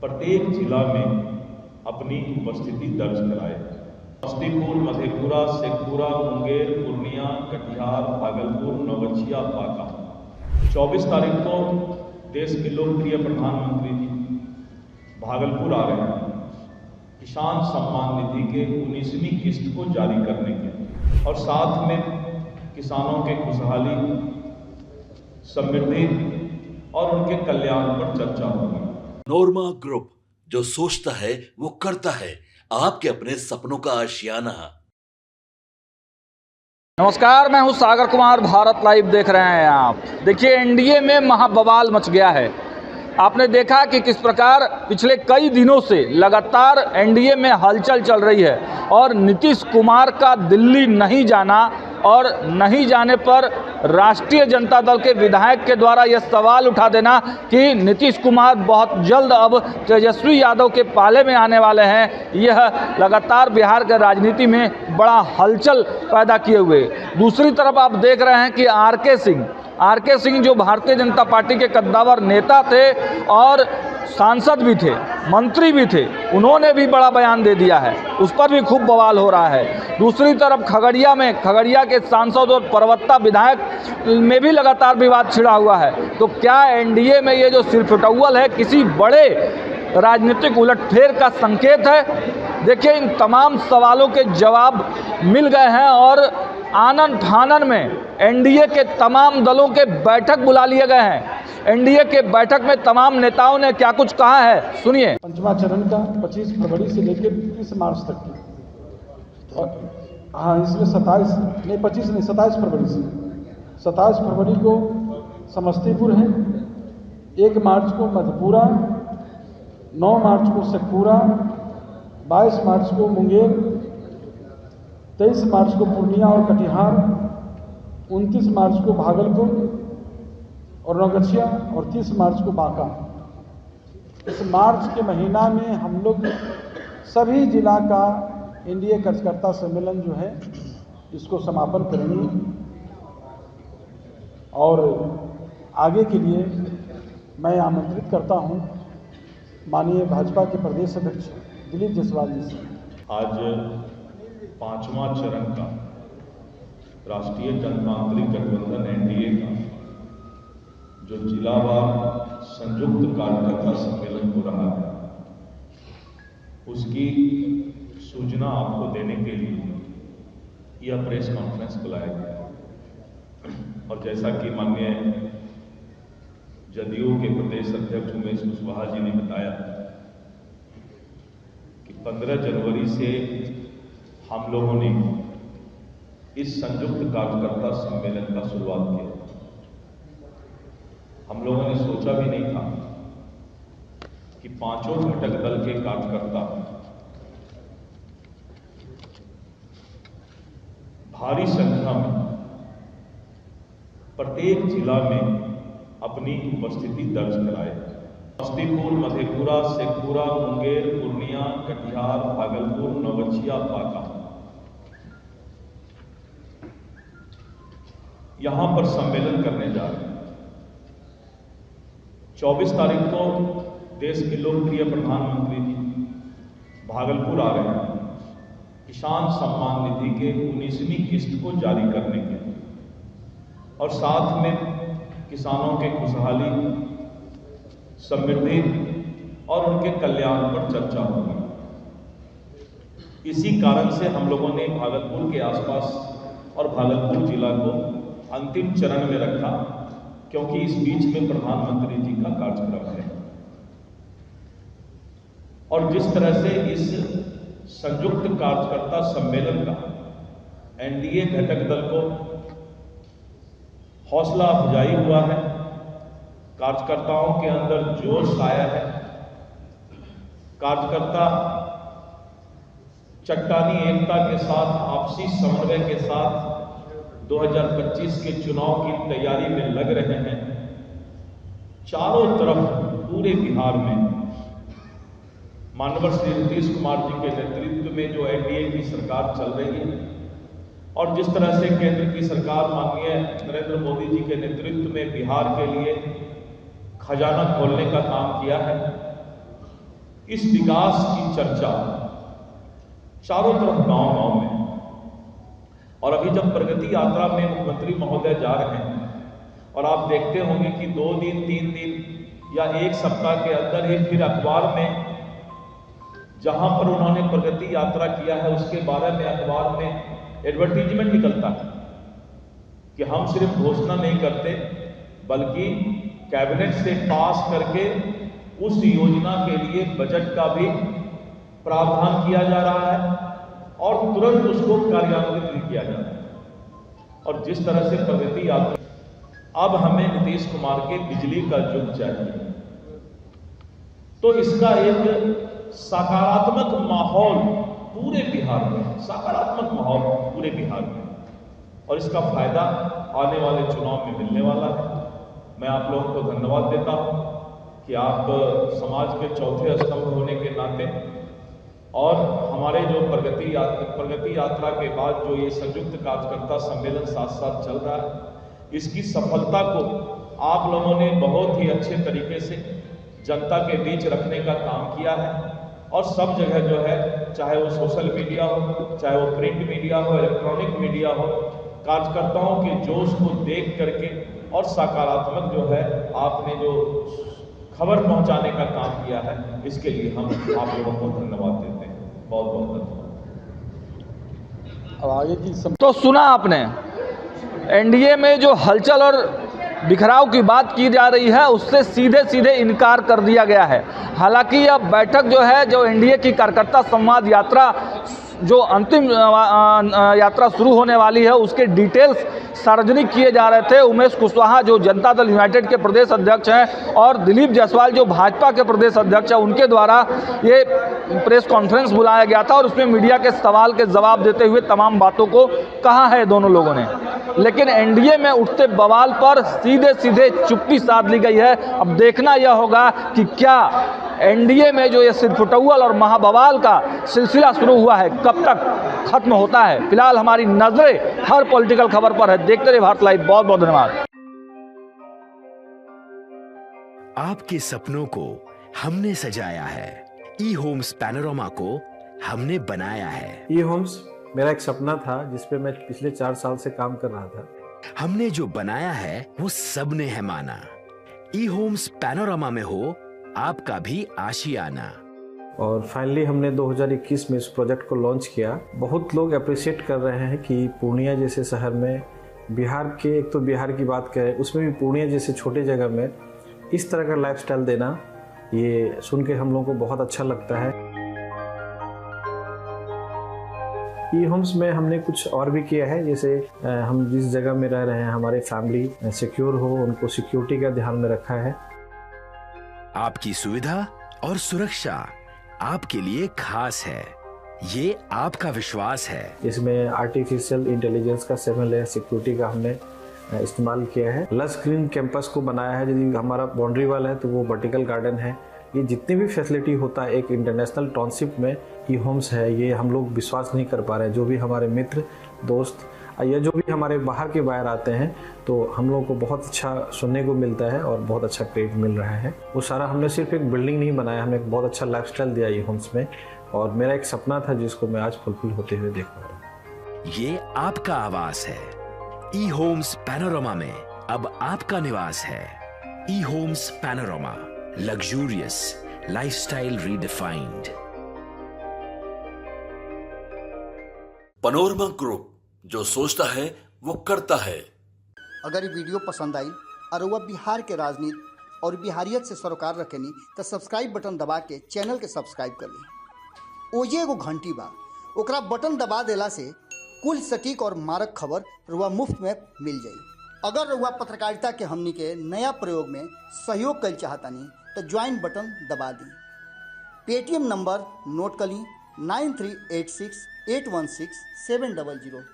प्रत्येक जिला में अपनी उपस्थिति दर्ज कराए। समस्तीपुर, मधेपुरा, शेखपुरा, मुंगेर, पूर्णिया, कटिहार, भागलपुर, नवगछिया, बांका। 24 तारीख को देश के लोकप्रिय प्रधानमंत्री जी भागलपुर आ रहे हैं किसान सम्मान निधि के 19वीं किस्त को जारी करने के, और साथ में किसानों के खुशहाली, समृद्धि और उनके कल्याण पर चर्चा होगी। नोरमा ग्रुप, जो सोचता है वो करता है। आपके अपने सपनों का आशियाना। नमस्कार, मैं हूं सागर कुमार। भारत लाइव देख रहे हैं आप। देखिए, एनडीए में महाबवाल मच गया है। आपने देखा कि किस प्रकार पिछले कई दिनों से लगातार एनडीए में हलचल चल रही है और नीतीश कुमार का दिल्ली नहीं जाना और नहीं जाने पर राष्ट्रीय जनता दल के विधायक के द्वारा यह सवाल उठा देना कि नीतीश कुमार बहुत जल्द अब तेजस्वी यादव के पाले में आने वाले हैं, यह लगातार बिहार के राजनीति में बड़ा हलचल पैदा किए हुए। दूसरी तरफ आप देख रहे हैं कि आर के सिंह जो भारतीय जनता पार्टी के कद्दावर नेता थे और सांसद भी थे, मंत्री भी थे, उन्होंने भी बड़ा बयान दे दिया है। उस पर भी खूब बवाल हो रहा है। दूसरी तरफ खगड़िया के सांसद और परवत्ता विधायक में भी लगातार विवाद छिड़ा हुआ है। तो क्या एनडीए में ये जो सिरफुटौल है किसी बड़े राजनीतिक उलटफेर का संकेत है? देखिए, इन तमाम सवालों के जवाब मिल गए हैं और आनन फानन में एनडीए के तमाम दलों के बैठक बुला लिए गए हैं। एनडीए के बैठक में तमाम नेताओं ने क्या कुछ कहा है, सुनिए। पंचमा चरण का 25 फरवरी से लेकर 30 मार्च तक की, और हाँ, इसमें 27 फरवरी से 27 फरवरी को समस्तीपुर है, 1 मार्च को मधेपुरा, 9 मार्च को शेखपुरा, 22 मार्च को मुंगेर, 23 मार्च को पूर्णिया और कटिहार, 29 मार्च को भागलपुर और नवगछिया और 30 मार्च को बांका। इस मार्च के महीना में हम लोग सभी जिला का एनडीए कार्यकर्ता सम्मेलन जो है इसको समापन करेंगे और आगे के लिए मैं आमंत्रित करता हूं माननीय भाजपा के प्रदेश अध्यक्ष दिलीप जायसवाल जी से। आज 5वां चरण का राष्ट्रीय जनतांत्रिक गठबंधन एनडीए का जो जिलावार संयुक्त कार्यकर्ता सम्मेलन हो रहा है, उसकी सूचना आपको देने के लिए यह प्रेस कॉन्फ्रेंस बुलाया गया। और जैसा कि माननीय जदयू के प्रदेश अध्यक्ष उमेश कुशवाहा जी ने बताया कि 15 जनवरी से हम लोगों ने इस संयुक्त कार्यकर्ता सम्मेलन का शुरुआत किया। हम लोगों ने सोचा भी नहीं था कि 5 घटक दल के कार्यकर्ता भारी संख्या में प्रत्येक जिला में अपनी उपस्थिति दर्ज कराए। समस्तीपुर, मधेपुरा, शेखपुरा, मुंगेर, पूर्णिया, कटिहार, भागलपुर, नवगछिया, बांका, यहां पर सम्मेलन करने जा रहे हैं। 24 तारीख को देश के लोकप्रिय प्रधानमंत्री जी भागलपुर आ रहे हैं किसान सम्मान निधि के 19वीं किस्त को जारी करने के, और साथ में किसानों के खुशहाली, समृद्धि और उनके कल्याण पर चर्चा होगी। इसी कारण से हम लोगों ने भागलपुर के आसपास और भागलपुर जिला को अंतिम चरण में रखा, क्योंकि इस बीच में प्रधानमंत्री जी का कार्यक्रम है। और जिस तरह से इस संयुक्त कार्यकर्ता सम्मेलन का एनडीए घटक दल को हौसला अफजाई हुआ है, कार्यकर्ताओं के अंदर जोश आया है, कार्यकर्ता चट्टानी एकता के साथ, आपसी समन्वय के साथ 2025 के चुनाव की तैयारी में लग रहे हैं। चारों तरफ पूरे बिहार में माननीय श्री नीतीश कुमार जी के नेतृत्व में जो एनडीए की सरकार चल रही है, और जिस तरह से केंद्र की सरकार माननीय नरेंद्र मोदी जी के नेतृत्व में बिहार के लिए खजाना खोलने का काम किया है, इस विकास की चर्चा चारों तरफ गांव-गांव में, और अभी जब प्रगति यात्रा में मुख्यमंत्री महोदय जा रहे हैं और आप देखते होंगे कि 2 दिन 3 दिन या 1 सप्ताह के अंदर ही फिर अखबार में जहां पर उन्होंने प्रगति यात्रा किया है उसके बारे में अखबार में एडवर्टीजमेंट निकलता है कि हम सिर्फ घोषणा नहीं करते बल्कि कैबिनेट से पास करके उस योजना के लिए बजट का भी प्रावधान किया जा रहा है और तुरंत उसको कार्यान्वित भी किया जा रहा है। और जिस तरह से प्रगति यात्रा, अब हमें नीतीश कुमार के बिजली का युग चाहिए, तो इसका एक सकारात्मक माहौल पूरे बिहार में, सकारात्मक माहौल पूरे बिहार में, और इसका फायदा आने वाले चुनाव में मिलने वाला है। मैं आप लोगों को धन्यवाद देता हूं कि आप समाज के चौथे स्तंभ होने के नाते और हमारे जो प्रगति यात्रा के बाद जो ये संयुक्त कार्यकर्ता सम्मेलन साथ साथ चल रहा है, इसकी सफलता को आप लोगों ने बहुत ही अच्छे तरीके से जनता के बीच रखने का काम किया है। और सब जगह जो है, चाहे वो सोशल मीडिया हो, चाहे वो प्रिंट मीडिया हो, इलेक्ट्रॉनिक मीडिया हो, कार्यकर्ताओं के जोश को देख करके और सकारात्मक जो है आपने जो खबर पहुंचाने का काम किया है, इसके लिए हम आप लोगों को धन्यवाद देते हैं। बहुत बहुत धन्यवाद। अब आगे की तो सुना आपने, एनडीए में जो हलचल और बिखराव की बात की जा रही है उससे सीधे सीधे इनकार कर दिया गया है। हालांकि यह बैठक जो है, जो एनडीए की कार्यकर्ता संवाद यात्रा जो अंतिम यात्रा शुरू होने वाली है, उसके डिटेल्स सार्वजनिक किए जा रहे थे। उमेश कुशवाहा जो जनता दल यूनाइटेड के प्रदेश अध्यक्ष हैं और दिलीप जायसवाल जो भाजपा के प्रदेश अध्यक्ष हैं, उनके द्वारा ये प्रेस कॉन्फ्रेंस बुलाया गया था और उसमें मीडिया के सवाल के जवाब देते हुए तमाम बातों को कहा है दोनों लोगों ने। लेकिन एनडीए में उठते बवाल पर सीधे सीधे चुप्पी साध ली गई है। अब देखना यह होगा कि क्या एनडीए में जो ये सिरफुटौल और महाबवाल का सिलसिला शुरू हुआ है कब तक खत्म होता है। फिलहाल हमारी नजरें हर पॉलिटिकल खबर पर है। देखते रहिए भारत लाइव। बहुत बहुत धन्यवाद। आपके सपनों को हमने सजाया है, ई होम्स पैनोरामा को हमने बनाया है। ई होम्स मेरा एक सपना था जिस पे मैं पिछले 4 साल से काम कर रहा था। हमने जो बनाया है वो सबने है माना। ई होम्स पैनोरामा में हो आपका भी आशियाना। और फाइनली हमने 2021 में इस प्रोजेक्ट को लॉन्च किया। बहुत लोग अप्रिशिएट कर रहे हैं कि पूर्णिया जैसे शहर में, बिहार के, एक तो बिहार की बात करें उसमें भी पूर्णिया जैसे छोटे जगह में इस तरह का लाइफस्टाइल देना, ये सुन के हम लोगों को बहुत अच्छा लगता है। ई होम्स में हमने कुछ और भी किया है, जैसे हम जिस जगह में रह रहे हैं हमारे फैमिली सिक्योर हो, उनको सिक्योरिटी का ध्यान में रखा है। आपकी सुविधा और सुरक्षा आपके लिए खास है, ये आपका विश्वास है। इसमें आर्टिफिशियल इंटेलिजेंस का 7 लेयर सिक्योरिटी का हमने इस्तेमाल किया है। लस ग्रीन कैंपस को बनाया है। यदि हमारा बाउंड्री वाल है तो वो वर्टिकल गार्डन है। ये जितनी भी फैसिलिटी होता है एक इंटरनेशनल टाउनशिप में ई होम्स है, ये हम लोग विश्वास नहीं कर पा रहे हैं। जो भी हमारे मित्र दोस्त या जो भी हमारे बाहर के बाहर आते हैं तो हम लोगों को बहुत अच्छा सुनने को मिलता है और बहुत अच्छा क्रेडिट मिल रहा है। वो सारा हमने सिर्फ एक बिल्डिंग नहीं बनाया, हमने एक बहुत अच्छा लाइफस्टाइल दिया ई होम्स में, और मेरा एक सपना था जिसको मैं आज फुलफिल होते हुए देख पा रहा हूँ। ये आपका आवास है। ई होम्स पैनोरामा में अब आपका निवास है। E Homes Panorama, luxurious lifestyle redefined. Panorama group, जो सोचता है वो करता है। अगर ये वीडियो पसंद आई और वह बिहार के राजनीति और बिहारियत से सरोकार रखेनी तो सब्सक्राइब बटन दबा के चैनल के सब्सक्राइब कर ली। ओजे एगो घंटी बा, ओकरा बटन दबा देला से कुल सटीक और मारक खबर रुआ मुफ्त में मिल जाई। अगर रुआ पत्रकारिता के हमनी के नया प्रयोग में सहयोग कर चाहतानी तो ज्वाइन बटन दबा दी। पेटीएम नंबर नोट कर ली 9386816700।